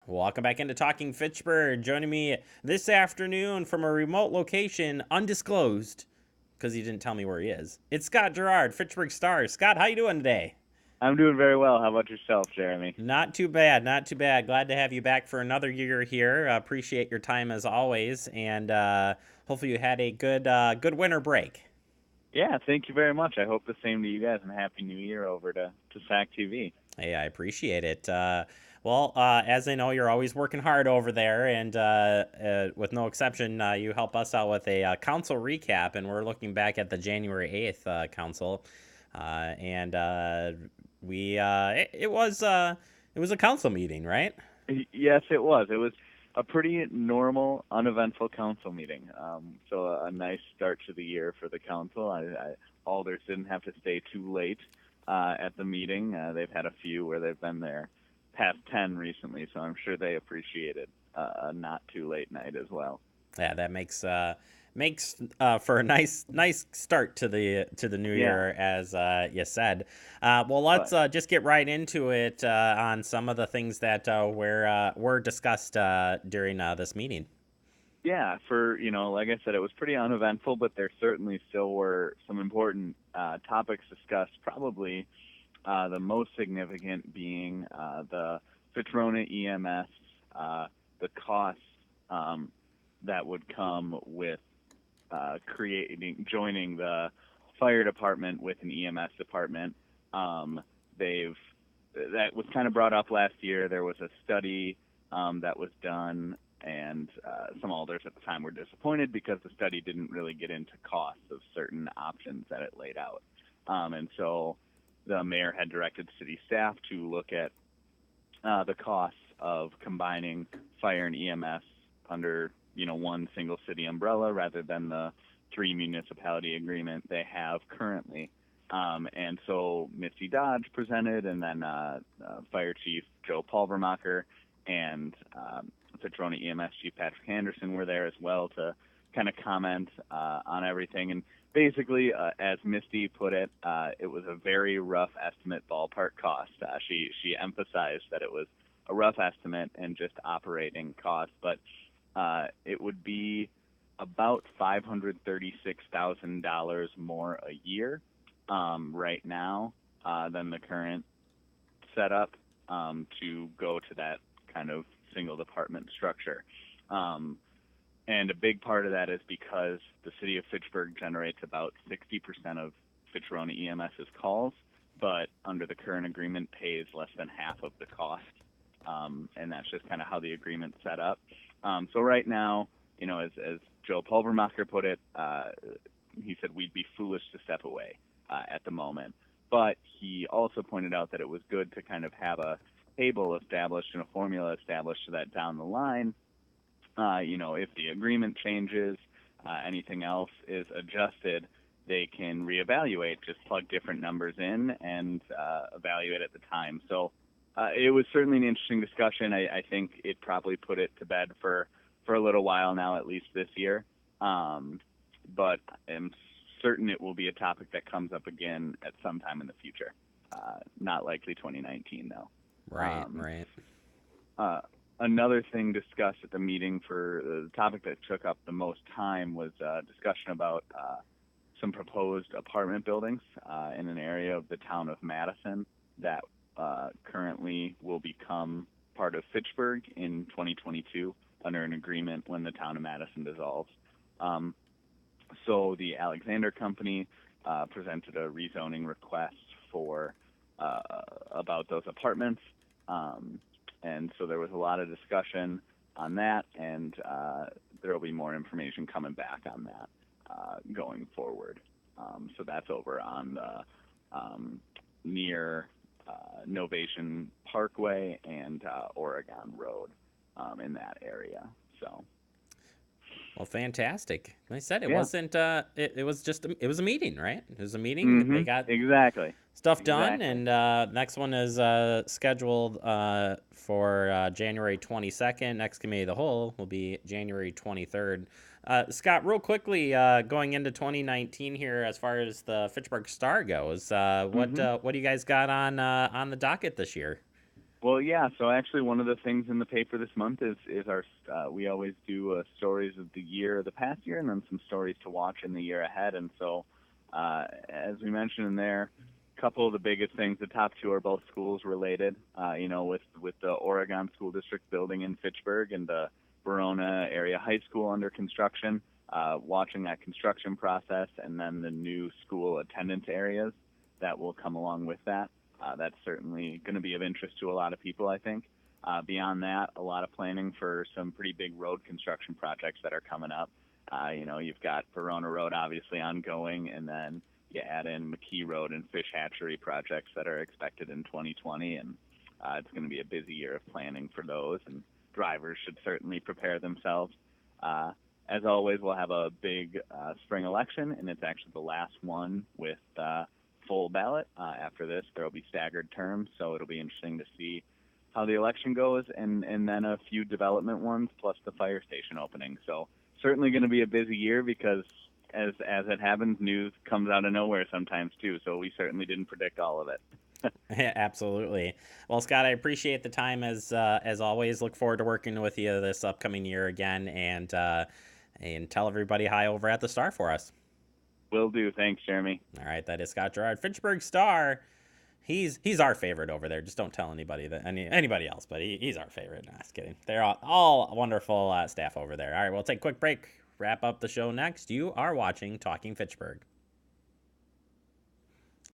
Welcome back into Talking Fitchburg. Joining me this afternoon from a remote location, undisclosed, because he didn't tell me where he is. It's Scott Girard, Fitchburg Star. Scott, how you doing today? I'm doing very well. How about yourself, Jeremy? Not too bad, not too bad. Glad to have you back for another year here. Appreciate your time as always, and hopefully you had a good winter break. Yeah, thank you very much. I hope the same to you guys, and Happy New Year over to SAC TV. Hey, I appreciate it. As I know, you're always working hard over there, and with no exception, you help us out with a council recap, and we're looking back at the January 8th council, and it was a council meeting, right? Yes, it was. It was a pretty normal, uneventful council meeting. So a nice start to the year for the council. Alders didn't have to stay too late at the meeting. They've had a few where they've been there past 10 recently, so I'm sure they appreciated a not too late night as well. Yeah, that makes for a nice start to the new Yeah, year, as you said. Let's but just get right into it on some of the things that were discussed during this meeting. yeah, like I said, it was pretty uneventful, but there certainly still were some important topics discussed. Probably the most significant being the Fitrona EMS, the costs that would come with joining the fire department with an EMS department. They've That was kind of brought up last year. There was a study that was done, and some alders at the time were disappointed because the study didn't really get into costs of certain options that it laid out. And so the mayor had directed city staff to look at the costs of combining fire and EMS under one single city umbrella rather than the three municipality agreement they have currently. And so Misty Dodge presented, and then Fire Chief Joe Pulvermacher and Fitrona EMS Chief Patrick Anderson were there as well to kind of comment on everything. And basically, as Misty put it, it was a very rough estimate ballpark cost. She emphasized that it was a rough estimate and just operating costs, but it would be about $536,000 more a year right now than the current setup to go to that kind of single department structure. And a big part of that is because the city of Fitchburg generates about 60% of Fitrona EMS's calls, but under the current agreement pays less than half of the cost. And that's just kind of how the agreement's set up. So right now, as Joe Pulvermacher put it, he said we'd be foolish to step away at the moment. But he also pointed out that it was good to kind of have a table established and a formula established so that down the line, if the agreement changes, anything else is adjusted, they can reevaluate, just plug different numbers in and evaluate at the time. So it was certainly an interesting discussion. I think it probably put it to bed for a little while now, at least this year. But I'm certain it will be a topic that comes up again at some time in the future. Not likely 2019, though. Right. Another thing discussed at the meeting, for the topic that took up the most time, was discussion about some proposed apartment buildings in an area of the town of Madison that currently will become part of Fitchburg in 2022 under an agreement when the town of Madison dissolves. So the Alexander Company presented a rezoning request for about those apartments. And so there was a lot of discussion on that, and there will be more information coming back on that going forward. So that's over on the near Novation Parkway and Oregon Road in that area. So. Well, fantastic. Like I said, it Yeah. wasn't. It was just. It was a meeting, right? It was a meeting. They got Exactly. stuff done, Exactly. and next one is scheduled for January 22nd. Next committee of the whole will be January 23rd. Scott, real quickly, going into 2019 here, as far as the Fitchburg Star goes, what hmm do you guys got on the docket this year? Well, yeah. So actually, one of the things in the paper this month is our we always do stories of the year, the past year, and then some stories to watch in the year ahead. And so, as we mentioned in there, a couple of the biggest things. The top two are both schools related. With the Oregon School District building in Fitchburg and the Verona Area High School under construction. Watching that construction process, and then the new school attendance areas that will come along with that. That's certainly going to be of interest to a lot of people, I think. Beyond that, a lot of planning for some pretty big road construction projects that are coming up. You've got Verona Road obviously ongoing, and then you add in McKee Road and Fish Hatchery projects that are expected in 2020, and it's going to be a busy year of planning for those, and drivers should certainly prepare themselves. As always, we'll have a big spring election, and it's actually the last one with full ballot. After this, there will be staggered terms, so it'll be interesting to see how the election goes, and then a few development ones, plus the fire station opening. So certainly going to be a busy year because, as it happens, news comes out of nowhere sometimes too. So we certainly didn't predict all of it. Yeah, absolutely. Well, Scott, I appreciate the time as always. Look forward to working with you this upcoming year again, and tell everybody hi over at the Star for us. Will do. Thanks, Jeremy. All right, that is Scott Girard, Fitchburg Star. He's our favorite over there. Just don't tell anybody anybody else, but he's our favorite. Nah, just kidding. They're all wonderful staff over there. All right, we'll take a quick break. Wrap up the show next. You are watching Talking Fitchburg.